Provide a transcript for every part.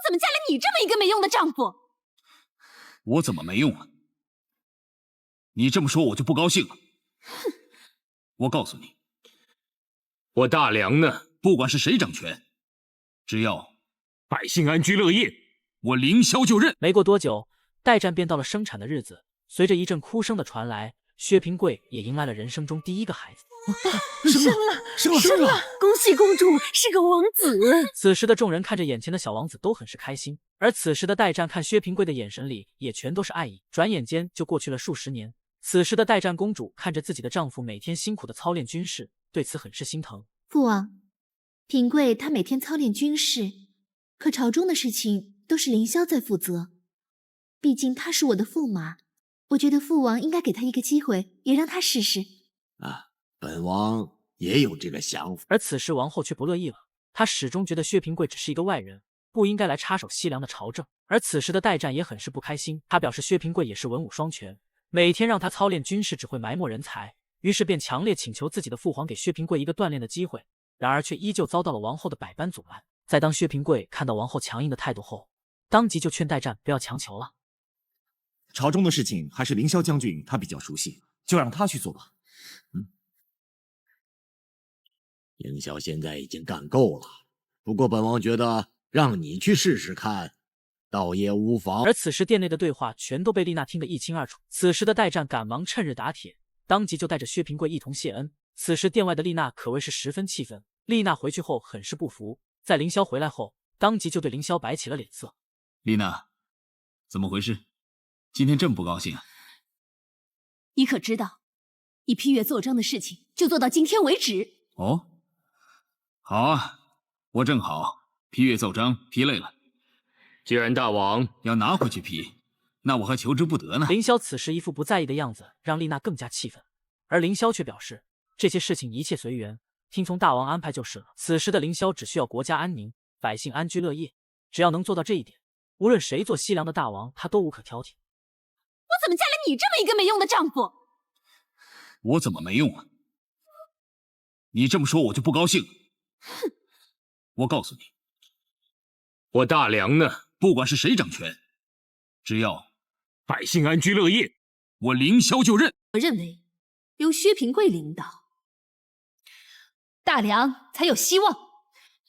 怎么嫁了你这么一个没用的丈夫？我怎么没用了？你这么说我就不高兴了。哼！我告诉你，我大梁呢，不管是谁掌权，只要百姓安居乐业，我凌霄就认。没过多久，代战便到了生产的日子。随着一阵哭声的传来，薛平贵也迎来了人生中第一个孩子。生了！恭喜公主是个王子！此时的众人看着眼前的小王子都很是开心，而此时的代战看薛平贵的眼神里也全都是爱意。转眼间就过去了数十年。此时的代战公主看着自己的丈夫每天辛苦的操练军事，对此很是心疼。父王，平贵他每天操练军事，可朝中的事情都是凌霄在负责。毕竟他是我的驸马，我觉得父王应该给他一个机会，也让他试试。本王也有这个想法。而此时王后却不乐意了，她始终觉得薛平贵只是一个外人，不应该来插手西凉的朝政。而此时的代战也很是不开心，他表示薛平贵也是文武双全，每天让他操练军事只会埋没人才，于是便强烈请求自己的父皇给薛平贵一个锻炼的机会，然而却依旧遭到了王后的百般阻拦。在当薛平贵看到王后强硬的态度后，当即就劝代战不要强求了。朝中的事情还是凌霄将军他比较熟悉，就让他去做吧。凌霄现在已经干够了，不过本王觉得让你去试试看，倒也无妨。而此时殿内的对话全都被丽娜听得一清二楚。此时的代战赶忙趁热打铁，当即就带着薛平贵一同谢恩。此时殿外的丽娜可谓是十分气愤。丽娜回去后很是不服，在凌霄回来后，当即就对凌霄摆起了脸色。丽娜，怎么回事？今天这么不高兴啊？你可知道，你批阅奏章的事情就做到今天为止。哦，好啊，我正好批阅奏章批累了。既然大王要拿回去批，那我还求之不得呢。凌霄此时一副不在意的样子，让丽娜更加气愤。而凌霄却表示，这些事情一切随缘，听从大王安排就是了。此时的凌霄只需要国家安宁，百姓安居乐业，只要能做到这一点，无论谁做西凉的大王，他都无可挑剔。我怎么嫁了你这么一个没用的丈夫？我怎么没用了？你这么说我就不高兴了。哼！我告诉你，我大梁呢，不管是谁掌权，只要百姓安居乐业，我凌霄就认。我认为由薛平贵领导，大梁才有希望。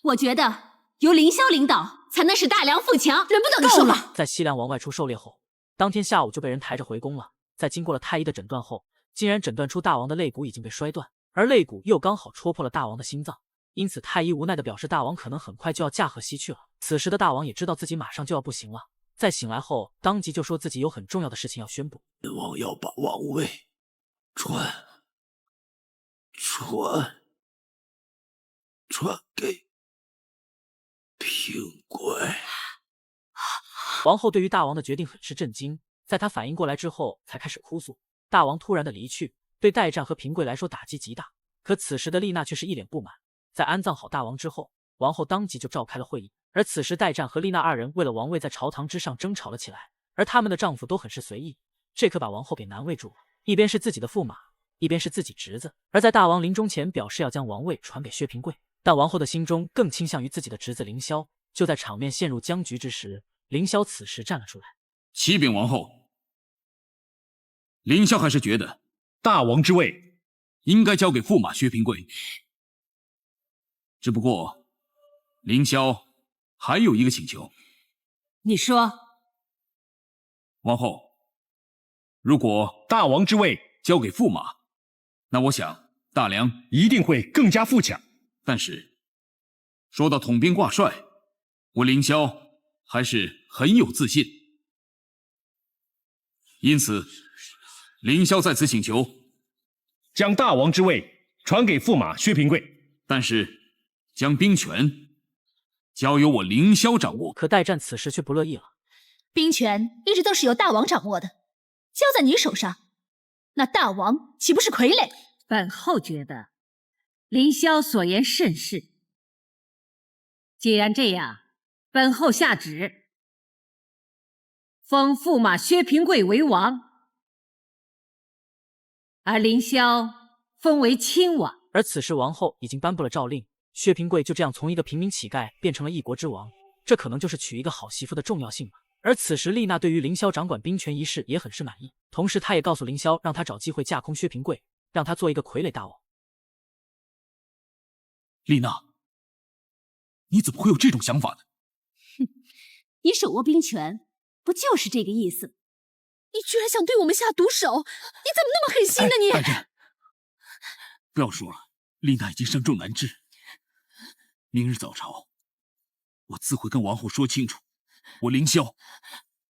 我觉得由凌霄领导才能使大梁富强。人不等够了！在西凉王外出狩猎后，当天下午就被人抬着回宫了。在经过了太医的诊断后，竟然诊断出大王的肋骨已经被摔断，而肋骨又刚好戳破了大王的心脏，因此太医无奈地表示大王可能很快就要驾鹤西去了。此时的大王也知道自己马上就要不行了，在醒来后当即就说自己有很重要的事情要宣布。本王要把王位传给平贵。王后对于大王的决定很是震惊，在她反应过来之后才开始哭诉。大王突然的离去，对代战和平贵来说打击极大。可此时的丽娜却是一脸不满。在安葬好大王之后，王后当即就召开了会议。而此时代战和丽娜二人为了王位在朝堂之上争吵了起来，而他们的丈夫都很是随意，这可把王后给难为住了。一边是自己的驸马，一边是自己侄子。而在大王临终前表示要将王位传给薛平贵，但王后的心中更倾向于自己的侄子凌霄。就在场面陷入僵局之时，凌霄此时站了出来。启禀王后，凌霄还是觉得大王之位应该交给驸马薛平贵。只不过凌霄还有一个请求。你说。王后，如果大王之位交给驸马，那我想大梁一定会更加富强。但是说到统兵挂帅，我凌霄还是很有自信。因此凌霄在此请求将大王之位传给驸马薛平贵，但是将兵权交由我凌霄掌握。可代战此时却不乐意了。兵权一直都是由大王掌握的，交在你手上，那大王岂不是傀儡？本后觉得凌霄所言甚是。既然这样，本后下旨，封驸马薛平贵为王，而凌霄封为亲王。而此时王后已经颁布了诏令，薛平贵就这样从一个平民乞丐变成了一国之王。这可能就是娶一个好媳妇的重要性吧。而此时丽娜对于凌霄掌管兵权一事也很是满意，同时她也告诉凌霄，让他找机会架空薛平贵，让他做一个傀儡大王。丽娜，你怎么会有这种想法呢？哼，你手握兵权，不就是这个意思？你居然想对我们下毒手，你怎么那么狠心呢你？大人，不要说了，丽娜已经伤重难治。明日早朝，我自会跟王后说清楚，我凌霄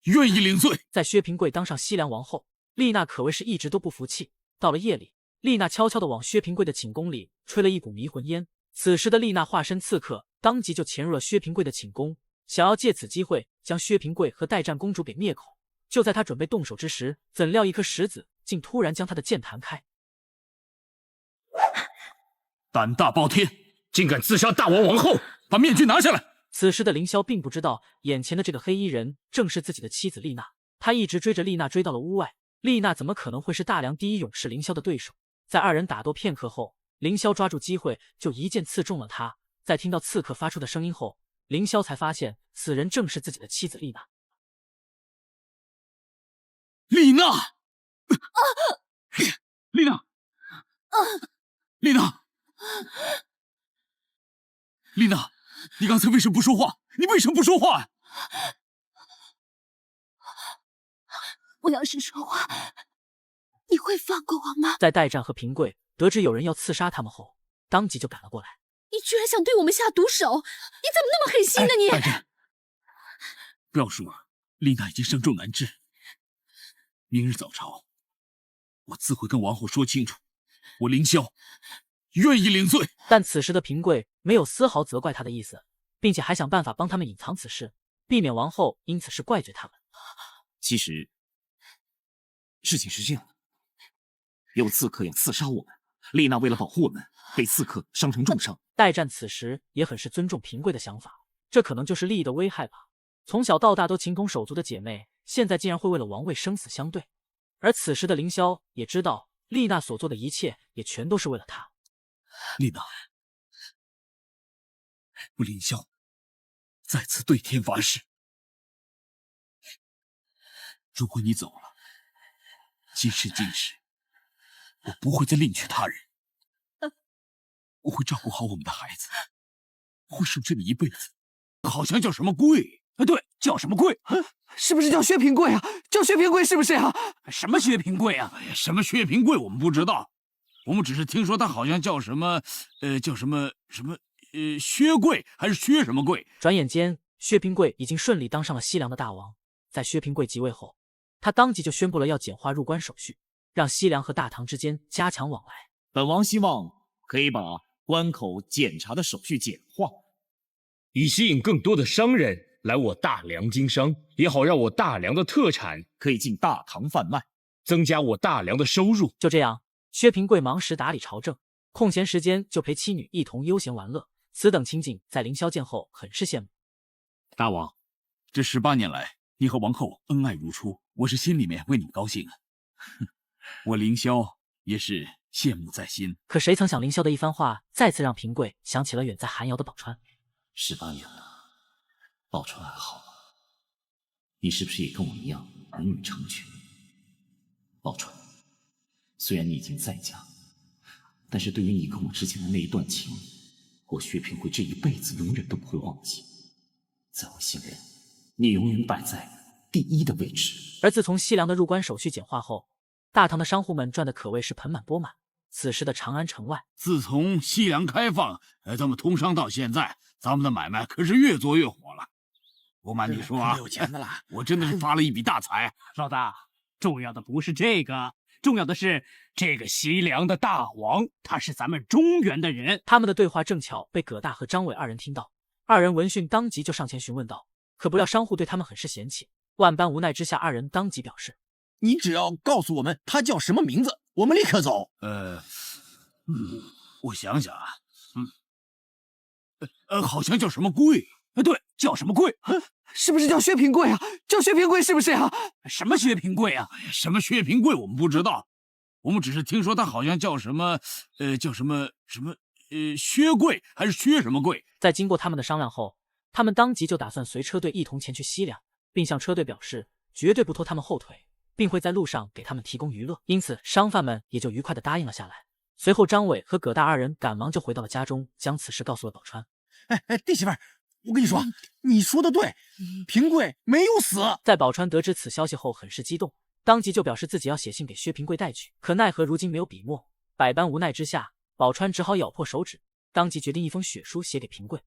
愿意领罪。在薛平贵当上西凉王后，丽娜可谓是一直都不服气。到了夜里，丽娜悄悄地往薛平贵的寝宫里吹了一股迷魂烟。此时的丽娜化身刺客，当即就潜入了薛平贵的寝宫，想要借此机会将薛平贵和代战公主给灭口。就在他准备动手之时，怎料一颗石子竟突然将他的剑弹开。胆大包天，竟敢刺杀大王王后！把面具拿下来！此时的凌霄并不知道，眼前的这个黑衣人正是自己的妻子丽娜。他一直追着丽娜追到了屋外，丽娜怎么可能会是大梁第一勇士凌霄的对手？在二人打斗片刻后，凌霄抓住机会就一剑刺中了他。在听到刺客发出的声音后，凌霄才发现此人正是自己的妻子丽娜。丽娜，丽娜，丽娜，丽娜，你刚才为什么不说话？你为什么不说话？我要是说话，你会放过我吗？在代战和平贵得知有人要刺杀他们后，当即就赶了过来。你居然想对我们下毒手，你怎么那么狠心呢你？大人，不要说了，丽娜已经伤重难治。明日早朝，我自会跟王后说清楚，我凌霄愿意领罪。但此时的平贵没有丝毫责怪他的意思，并且还想办法帮他们隐藏此事，避免王后因此事怪罪他们。其实，事情是这样的，有刺客要刺杀我们，丽娜为了保护我们，被刺客伤成重伤。代战此时也很是尊重平贵的想法，这可能就是利益的危害吧。从小到大都情同手足的姐妹，现在竟然会为了王位生死相对。而此时的凌霄也知道，丽娜所做的一切也全都是为了他。丽娜，我凌霄再次对天发誓，如果你走了，今时今世，我不会再另娶他人。我会照顾好我们的孩子，会守着你一辈子。好像叫什么贵？对，叫什么贵？是不是叫薛平贵啊？叫薛平贵是不是啊？什么薛平贵啊？哎呀，什么薛平贵我们不知道，我们只是听说他好像叫什么，薛贵还是薛什么贵？转眼间，薛平贵已经顺利当上了西凉的大王。在薛平贵即位后，他当即就宣布了要简化入关手续，让西凉和大唐之间加强往来。本王希望可以把关口检查的手续简化，以吸引更多的商人来我大梁经商，也好让我大梁的特产可以进大唐贩卖，增加我大梁的收入。就这样，薛平贵忙时打理朝政，空闲时间就陪妻女一同悠闲玩乐。此等情景在凌霄见后很是羡慕。大王，这18年来，你和王后恩爱如初，我是心里面为你高兴啊。我凌霄也是羡慕在心。可谁曾想，凌霄的一番话再次让平贵想起了远在寒窑的宝钏。18年了，宝钏还好吗？你是不是也跟我一样儿女成群？宝钏，虽然你已经在家，但是对于你跟我之间的那一段情，我薛平贵这一辈子永远都不会忘记。在我心里，你永远摆在第一的位置。而自从西凉的入关手续简化后，大唐的商户们赚的可谓是盆满钵满。此时的长安城外，自从西凉开放，咱们通商到现在，咱们的买卖可是越做越火了。不瞒你说啊，有钱的了，我真的是发了一笔大财。老大，重要的不是这个，重要的是这个西凉的大王，他是咱们中原的人。他们的对话正巧被葛大和张伟二人听到，二人闻讯当即就上前询问道。可不料商户对他们很是嫌弃，万般无奈之下，二人当即表示：你只要告诉我们他叫什么名字，我们立刻走。我想想啊，好像叫什么贵？对，叫什么贵？是不是叫薛平贵啊？叫薛平贵是不是啊？什么薛平贵啊？什么薛平贵我们不知道，我们只是听说他好像叫什么，薛贵还是薛什么贵？在经过他们的商量后，他们当即就打算随车队一同前去西凉，并向车队表示绝对不拖他们后腿，并会在路上给他们提供娱乐。因此，商贩们也就愉快地答应了下来。随后，张伟和葛大二人赶忙就回到了家中，将此事告诉了宝钏。弟媳妇儿，我跟你说，你说的对，平贵没有死。在宝钏得知此消息后，很是激动，当即就表示自己要写信给薛平贵带去。可奈何如今没有笔墨，百般无奈之下，宝钏只好咬破手指，当即决定一封血书写给平贵。